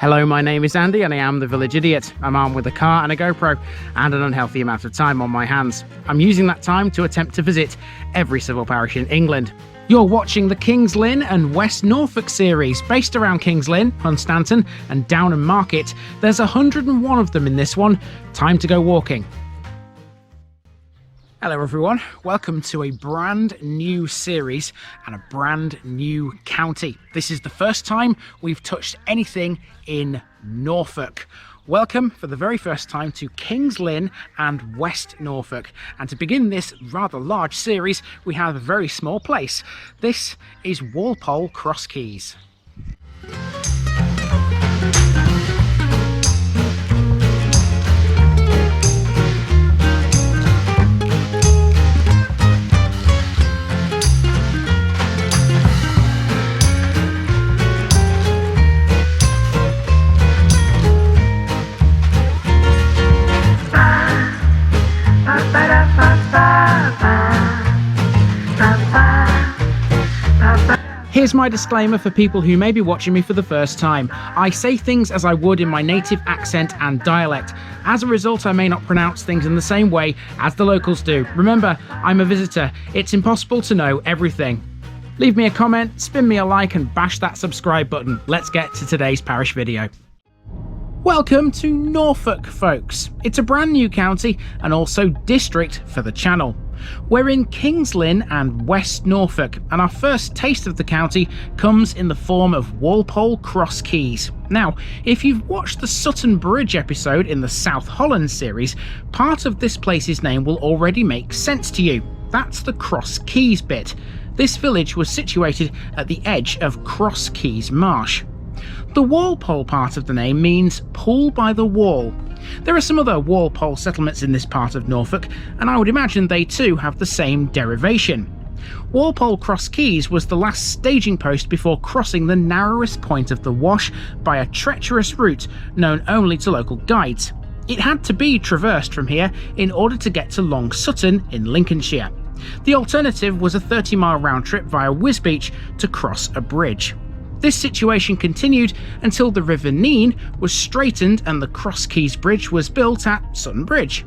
Hello, my name is Andy and I am the Village Idiot. I'm armed with a car and a GoPro and an unhealthy amount of time on my hands. I'm using that time to attempt to visit every civil parish in England. You're watching the Kings Lynn and West Norfolk series based around Kings Lynn, Hunstanton and Downham Market. There's 101 of them in this one. Time to go walking. Hello everyone, welcome to a brand new series and a brand new county. This is the first time we've touched anything in Norfolk. Welcome for the very first time to Kings Lynn and West Norfolk. And to begin this rather large series, we have a very small place. This is Walpole Cross Keys. Here's my disclaimer for people who may be watching me for the first time. I say things as I would in my native accent and dialect. As a result, I may not pronounce things in the same way as the locals do. Remember, I'm a visitor. It's impossible to know everything. Leave me a comment, spin me a like and bash that subscribe button. Let's get to today's parish video. Welcome to Norfolk, folks. It's a brand new county and also district for the channel. We're in Kings Lynn and West Norfolk, and our first taste of the county comes in the form of Walpole Cross Keys. Now, if you've watched the Sutton Bridge episode in the South Holland series, part of this place's name will already make sense to you. That's the Cross Keys bit. This village was situated at the edge of Cross Keys Marsh. The Walpole part of the name means pool by the wall. There are some other Walpole settlements in this part of Norfolk, and I would imagine they too have the same derivation. Walpole Cross Keys was the last staging post before crossing the narrowest point of the Wash by a treacherous route known only to local guides. It had to be traversed from here in order to get to Long Sutton in Lincolnshire. The alternative was a 30-mile round trip via Wisbech to cross a bridge. This situation continued until the River Nene was straightened and the Cross Keys Bridge was built at Sutton Bridge.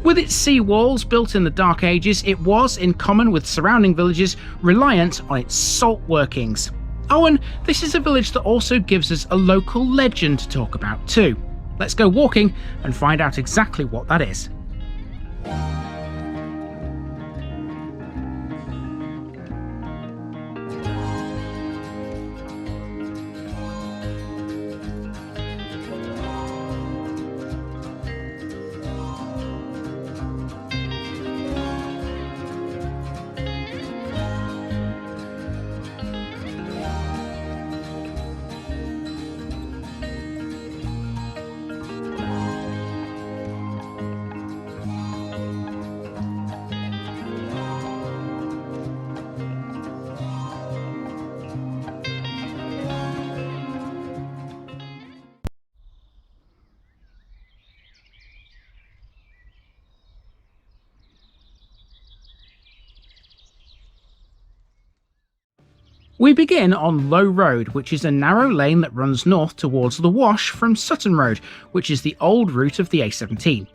With its sea walls built in the Dark Ages, it was, in common with surrounding villages, reliant on its salt workings. Oh, and this is a village that also gives us a local legend to talk about too. Let's go walking and find out exactly what that is. We begin on Low Road, which is a narrow lane that runs north towards the Wash from Sutton Road, which is the old route of the A17.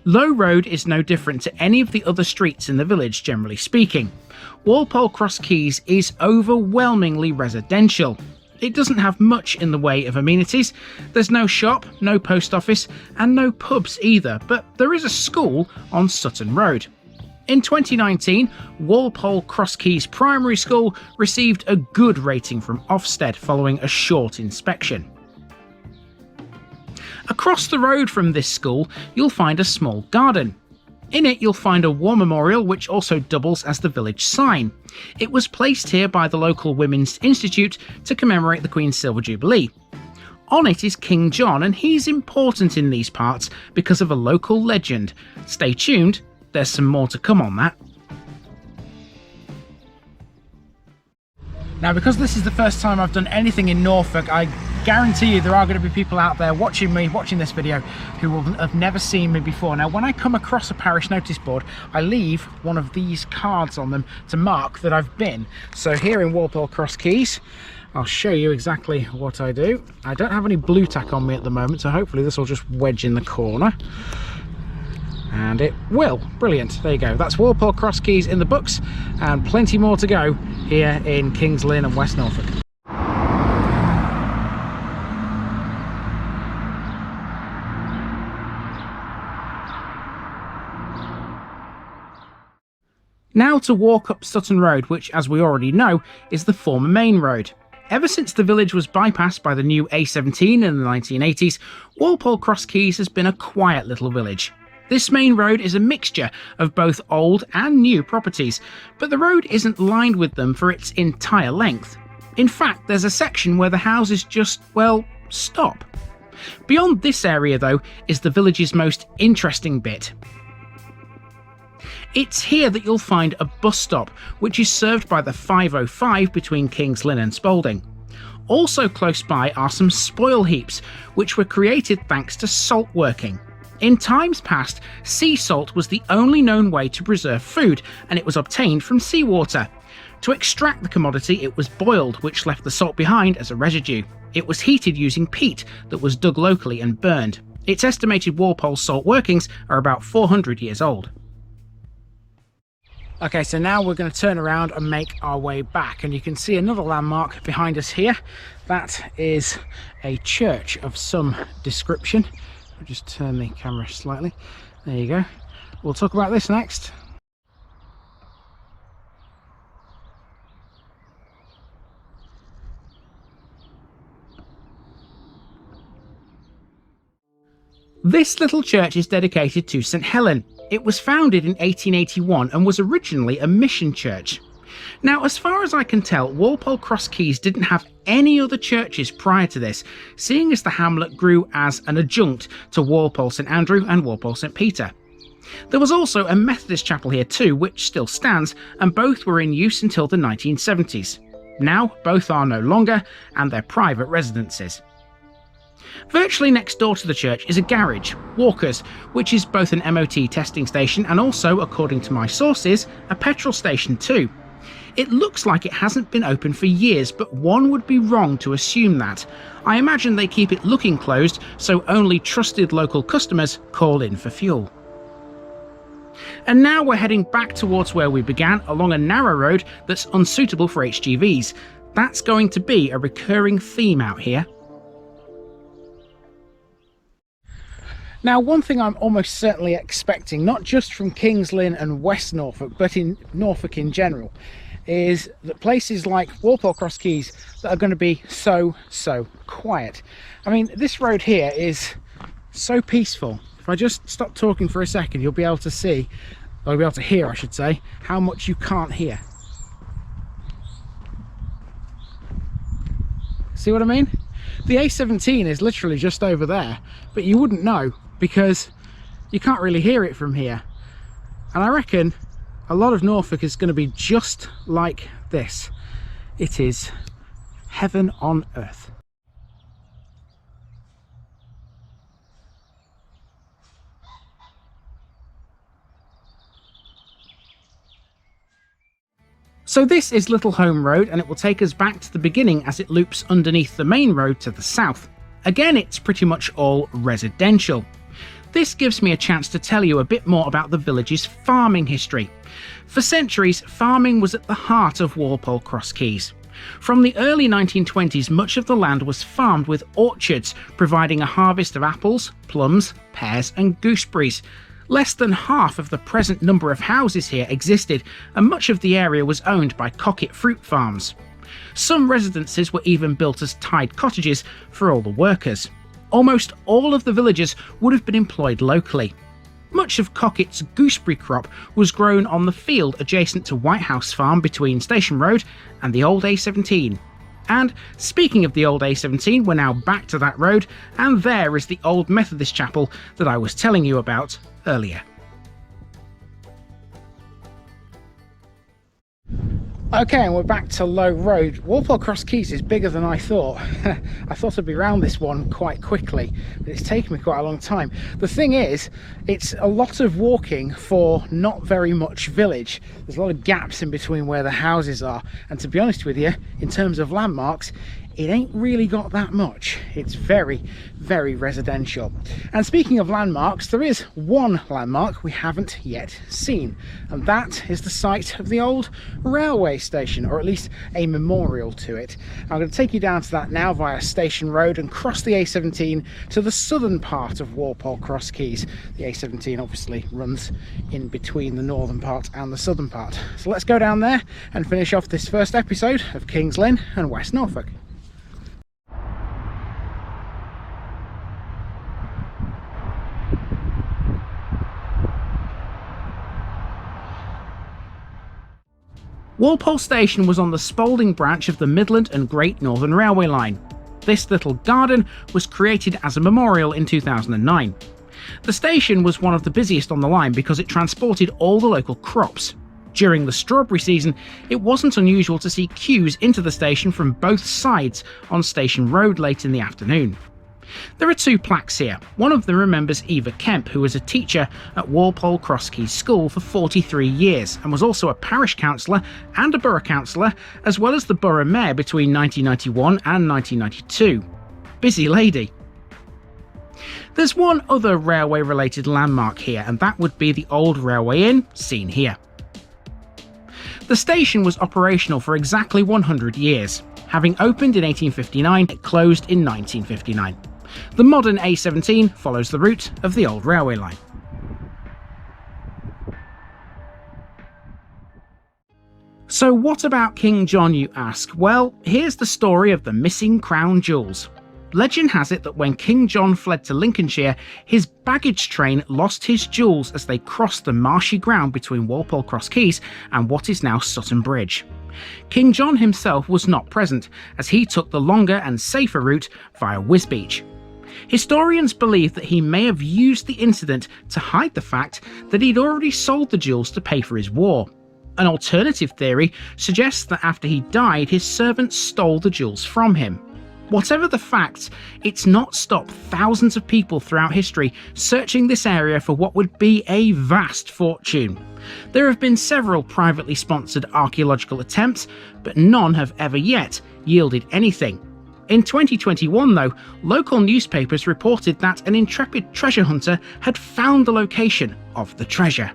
Low Road is no different to any of the other streets in the village, generally speaking. Walpole Cross Keys is overwhelmingly residential. It doesn't have much in the way of amenities. There's no shop, no post office, and no pubs either, but there is a school on Sutton Road. In 2019, Walpole Cross Keys Primary School received a good rating from Ofsted following a short inspection. Across the road from this school, you'll find a small garden. In it, you'll find a war memorial which also doubles as the village sign. It was placed here by the local Women's Institute to commemorate the Queen's Silver Jubilee. On it is King John, and he's important in these parts because of a local legend. Stay tuned. There's some more to come on that. Now, because this is the first time I've done anything in Norfolk, I guarantee you there are going to be people out there watching this video, who will have never seen me before. Now, when I come across a parish notice board, I leave one of these cards on them to mark that I've been. So here in Walpole Cross Keys, I'll show you exactly what I do. I don't have any blue tack on me at the moment, so hopefully this will just wedge in the corner. And it will. Brilliant. There you go. That's Walpole Cross Keys in the books, and plenty more to go here in Kings Lynn and West Norfolk. Now to walk up Sutton Road, which, as we already know, is the former main road. Ever since the village was bypassed by the new A17 in the 1980s, Walpole Cross Keys has been a quiet little village. This main road is a mixture of both old and new properties, but the road isn't lined with them for its entire length. In fact, there's a section where the houses just, well, stop. Beyond this area, though, is the village's most interesting bit. It's here that you'll find a bus stop, which is served by the 505 between Kings Lynn and Spalding. Also close by are some spoil heaps, which were created thanks to salt working. In times past, sea salt was the only known way to preserve food, and it was obtained from seawater. To extract the commodity, it was boiled, which left the salt behind as a residue. It was heated using peat that was dug locally and burned. It's estimated Walpole's salt workings are about 400 years old. Okay, so now we're going to turn around and make our way back, and you can see another landmark behind us here. That is a church of some description. I'll just turn the camera slightly. There you go. We'll talk about this next. This little church is dedicated to St Helen. It was founded in 1881 and was originally a mission church. Now, as far as I can tell, Walpole Cross Keys didn't have any other churches prior to this, seeing as the hamlet grew as an adjunct to Walpole St Andrew and Walpole St Peter. There was also a Methodist chapel here too, which still stands, and both were in use until the 1970s. Now, both are no longer, and they're private residences. Virtually next door to the church is a garage, Walker's, which is both an MOT testing station and also, according to my sources, a petrol station too. It looks like it hasn't been open for years, but one would be wrong to assume that. I imagine they keep it looking closed, so only trusted local customers call in for fuel. And now we're heading back towards where we began, along a narrow road that's unsuitable for HGVs. That's going to be a recurring theme out here. Now, one thing I'm almost certainly expecting, not just from Kings Lynn and West Norfolk, but in Norfolk in general, is that places like Walpole Cross Keys that are going to be so quiet. I mean, this road here is so peaceful. If I just stop talking for a second, you'll be able to see, or you'll be able to hear, I should say, how much you can't hear. See what I mean? The A17 is literally just over there, but you wouldn't know because you can't really hear it from here. And I reckon a lot of Norfolk is going to be just like this. It is heaven on earth. So this is Little Home Road, and it will take us back to the beginning as it loops underneath the main road to the south. Again, it's pretty much all residential. This gives me a chance to tell you a bit more about the village's farming history. For centuries, farming was at the heart of Walpole Cross Keys. From the early 1920s, much of the land was farmed with orchards, providing a harvest of apples, plums, pears and gooseberries. Less than half of the present number of houses here existed, and much of the area was owned by Cockett fruit farms. Some residences were even built as tied cottages for all the workers. Almost all of the villagers would have been employed locally. Much of Cockett's gooseberry crop was grown on the field adjacent to White House Farm between Station Road and the old A17. And speaking of the old A17, we're now back to that road, and there is the old Methodist chapel that I was telling you about earlier. Okay, and we're back to Low Road. Walpole Cross Keys is bigger than I thought. I thought I'd be around this one quite quickly, but it's taken me quite a long time. The thing is, it's a lot of walking for not very much village. There's a lot of gaps in between where the houses are, and to be honest with you, in terms of landmarks, it ain't really got that much. It's very, very residential. And speaking of landmarks, there is one landmark we haven't yet seen, and that is the site of the old railway station, or at least a memorial to it. I'm going to take you down to that now via Station Road and cross the A17 to the southern part of Walpole Cross Keys. The A17 obviously runs in between the northern part and the southern part. So let's go down there and finish off this first episode of Kings Lynn and West Norfolk. Walpole Station was on the Spalding branch of the Midland and Great Northern Railway line. This little garden was created as a memorial in 2009. The station was one of the busiest on the line because it transported all the local crops. During the strawberry season, it wasn't unusual to see queues into the station from both sides on Station Road late in the afternoon. There are two plaques here. One of them remembers Eva Kemp, who was a teacher at Walpole Cross Keys School for 43 years and was also a parish councillor and a borough councillor, as well as the borough mayor between 1991 and 1992. Busy lady. There's one other railway related landmark here, and that would be the old Railway Inn, seen here. The station was operational for exactly 100 years. Having opened in 1859, it closed in 1959. The modern A17 follows the route of the old railway line. So what about King John, you ask? Well, here's the story of the missing crown jewels. Legend has it that when King John fled to Lincolnshire, his baggage train lost his jewels as they crossed the marshy ground between Walpole Cross Keys and what is now Sutton Bridge. King John himself was not present, as he took the longer and safer route via Wisbech. Historians believe that he may have used the incident to hide the fact that he'd already sold the jewels to pay for his war. An alternative theory suggests that after he died, his servants stole the jewels from him. Whatever the facts, it's not stopped thousands of people throughout history searching this area for what would be a vast fortune. There have been several privately sponsored archaeological attempts, but none have ever yet yielded anything. In 2021 though, local newspapers reported that an intrepid treasure hunter had found the location of the treasure.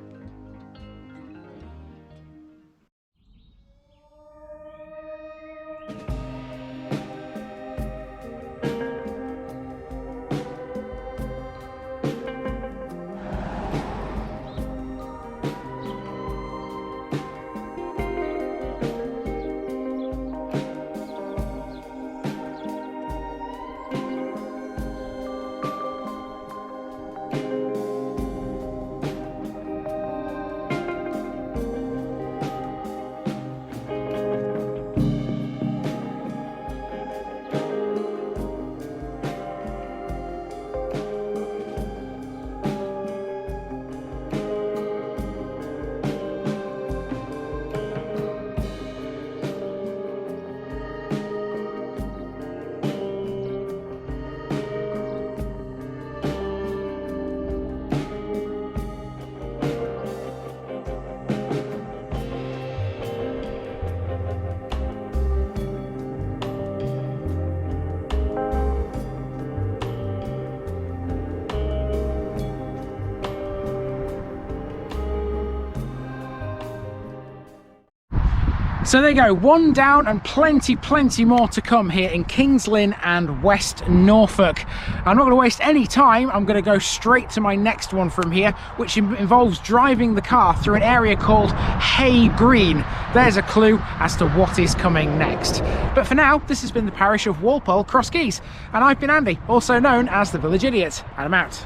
So there you go, one down and plenty more to come here in Kings Lynn and West Norfolk. I'm not going to waste any time, I'm going to go straight to my next one from here, which involves driving the car through an area called Hay Green. There's a clue as to what is coming next. But for now, this has been the parish of Walpole Cross Keys, and I've been Andy, also known as the Village Idiot, and I'm out.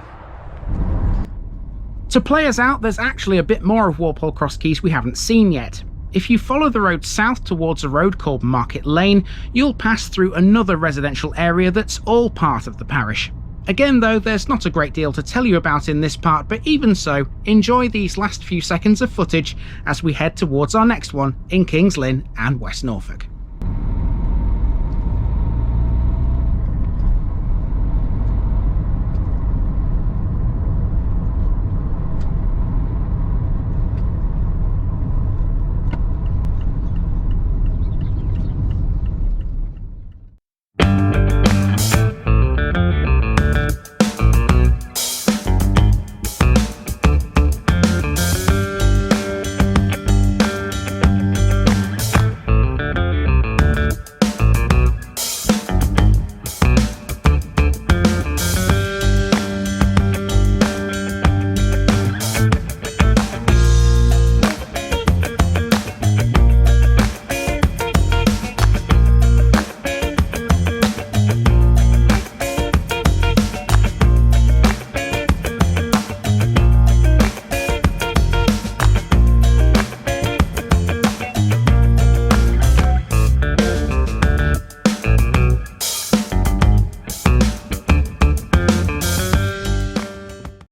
To play us out, there's actually a bit more of Walpole Cross Keys we haven't seen yet. If you follow the road south towards a road called Market Lane, you'll pass through another residential area that's all part of the parish. Again though, there's not a great deal to tell you about in this part, but even so, enjoy these last few seconds of footage as we head towards our next one in King's Lynn and West Norfolk.